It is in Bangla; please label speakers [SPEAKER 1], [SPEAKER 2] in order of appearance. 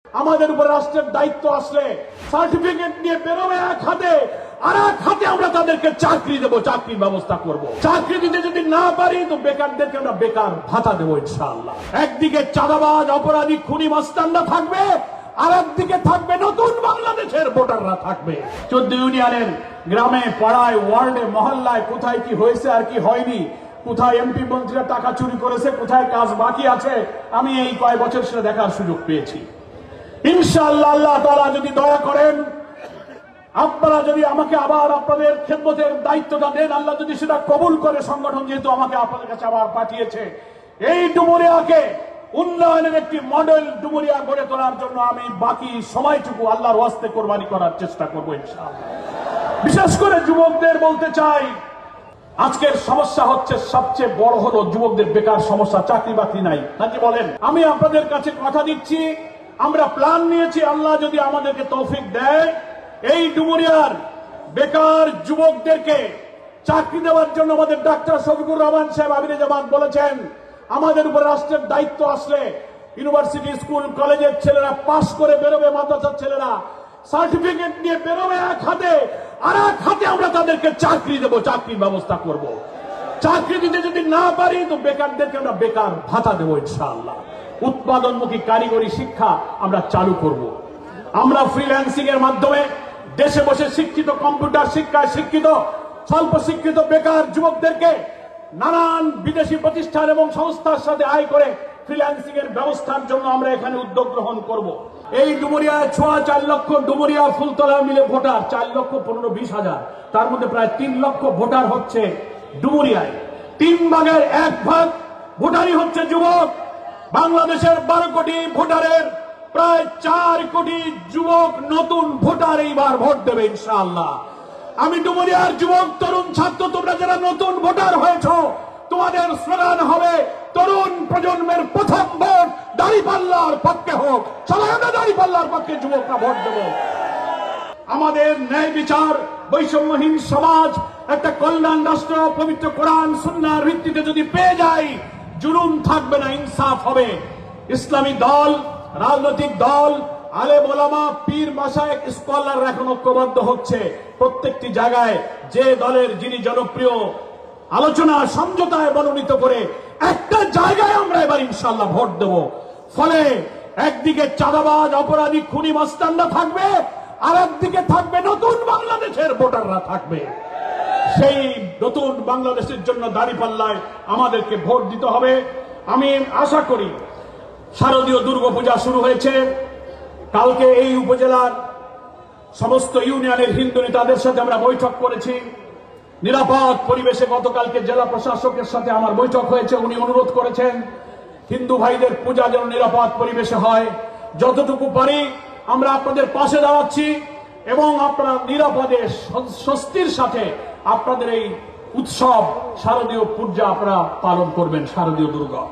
[SPEAKER 1] আমাদের উপর রাষ্ট্রের দায়িত্ব আসলে সার্টিফিকেট নিয়ে বেরোবে এক হাতে, আর এক হাতে আমরা তাদেরকে চাকরি দেবো, চাকরির ব্যবস্থা করব। চাকরি দিতে যদি না পারি তো বেকারদেরকে আমরা বেকার ভাতা দেবো ইনশাআল্লাহ। একদিকে চাঁদাবাজ, অপরাধী, খুনি মাস্তানরা থাকবে, আর একদিকে থাকবে নতুন বাংলাদেশের ভোটাররা থাকবে। 14 ইউনিয়নের গ্রামে, পাড়ায়, ওয়ার্ডে, মহল্লায় কোথায় কি হয়েছে আর কি হয়নি, কোথায় এমপি মন্ত্রীরা টাকা চুরি করেছে, কোথায় কাজ বাকি আছে, আমি এই কয়েক বছর সেটা দেখার সুযোগ পেয়েছি। ইনশাআল্লাহ আল্লাহ তাআলা যদি দয়া করেন, আপনারা যদি আমাকে আবার আপনাদের খেদমতের দায়িত্বটা দেন, আল্লাহ যদি সেটা কবুল করে, সংগঠন যেহেতু আমাকে আপনাদের কাছে আবার পাঠিয়েছে, এই ডুমুরিয়াকে উন্নয়নের একটি মডেল ডুমুরিয়া গড়ে তোলার জন্য আমি বাকি সময়টুকু আল্লাহর ওয়াস্তে কোরবানি করার চেষ্টা করবো ইনশাআল্লাহ। বিশেষ করে যুবকদের বলতে চাই, আজকের সমস্যা হচ্ছে সবচেয়ে বড় হলো যুবকদের বেকার সমস্যা, চাকরি বাকরি নাই, নাকি বলেন? আমি আপনাদের কাছে কথা দিচ্ছি, আমরা প্ল্যান নিয়েছি, আল্লাহ যদি আমাদেরকে তৌফিক দেয়, এই ডুমুরিয়ার বেকার যুবকদেরকে চাকরি দেওয়ার জন্য আমাদের ডাক্তার শফিকুর রহমান সাহেব আমিরে জামাত বলেছেন, আমাদের উপর রাষ্ট্রের দায়িত্ব আসলে ইউনিভার্সিটি, স্কুল, কলেজের ছেলেরা পাশ করে বেরোবে, মাদ্রাসার ছেলেরা সার্টিফিকেট নিয়ে বেরোবে এক হাতে, আর এক হাতে আমরা তাদেরকে চাকরি দেবো, চাকরির ব্যবস্থা করব। চাকরি দিতে যদি না পারি তো বেকারদেরকে আমরা বেকার ভাতা দেবো ইনশাআল্লাহ। উৎপাদনমুখী কারিগরি শিক্ষা আমরা চালু করব। আমরা ফ্রিল্যান্সিং এর মাধ্যমে দেশে বসে শিক্ষিত, কম্পিউটার শিক্ষায় শিক্ষিত, স্বল্প শিক্ষিত বেকার যুবকদেরকে নানান বিদেশি প্রতিষ্ঠান এবং সংস্থার সাথে আয় করে ফ্রিল্যান্সিং এর ব্যবস্থার জন্য আমরা এখানে উদ্যোগ গ্রহণ করব। এই ডুমুরিয়ায় 4 লক্ষ ডুমুরিয়া ফুলতলা মিলে ভোটার, 4,15,20,000, তার মধ্যে প্রায় 3 লক্ষ ভোটার হচ্ছে ডুমুরিয়ায়। 3 ভাগের 1 ভাগ ভোটারই হচ্ছে যুবক। বাংলাদেশের 12 কোটি ভোটারের প্রায় 4 কোটি যুবক নতুন ভোটার এইবার ভোট দেবে ইনশাআল্লাহ। আমি ডুমুরিয়ার যুবক, তরুণ, ছাত্র, তোমরা যারা নতুন ভোটার হয়েছ, তোমাদের স্লোগান হবে তরুণ প্রজন্মের প্রথম ভোট দাঁড়িপাল্লার পক্ষে হোক। সবাই আমরা দাঁড়িপাল্লার পক্ষে যুবকরা ভোট দেব। আমাদের ন্যায় বিচার, বৈষম্যহীন সমাজ, একটা কল্যাণ রাষ্ট্র, পবিত্র কোরআন সুন্নাহর ভিত্তিতে যদি পেয়ে যাই, জুলুম থাকবে না, ইনসাফ হবে। ইসলামী দল, রাজনৈতিক দল, আলেম ওলামা, পীর, মাশায়েখ, স্কলার এখন ঐক্যবদ্ধ হচ্ছে। প্রত্যেকটি জায়গায় যে দলের যিনি জনপ্রিয়, আলোচনা সমঝোতায় মনোনীত করে একটা জায়গায় আমরা এবার ইনশাআল্লাহ ভোট দেব। ফলে একদিকে চাঁদাবাজ, অপরাধী, খুনি মাস্তানরা থাকবে, আর একদিকে থাকবে নতুন বাংলাদেশের ভোটাররা থাকবে। সেই নতুন বাংলাদেশের জন্য দাঁড়িপাল্লায় আমাদেরকে ভোট দিতে হবে। আমি আশা করি, শারদীয় দুর্গাপূজা শুরু হয়েছে, কালকে এই উপজেলার সমস্ত ইউনিয়নের হিন্দু নেতাদের সাথে আমরা বৈঠক করেছি। নিরাপদ পরিবেশে গতকালকে জেলা প্রশাসকের সাথে আমার বৈঠক হয়েছে। উনি অনুরোধ করেছেন হিন্দু ভাইদের পূজা যেন নিরাপদ পরিবেশে হয়। যতটুকু পারি আমরা আপনাদের পাশে দাঁড়াচ্ছি এবং আপনারা নিরাপদে, স্বস্তির সাথে আপনাদের এই উৎসব শারদীয় পূজা আপনারা পালন করবেন, শারদীয় দুর্গা।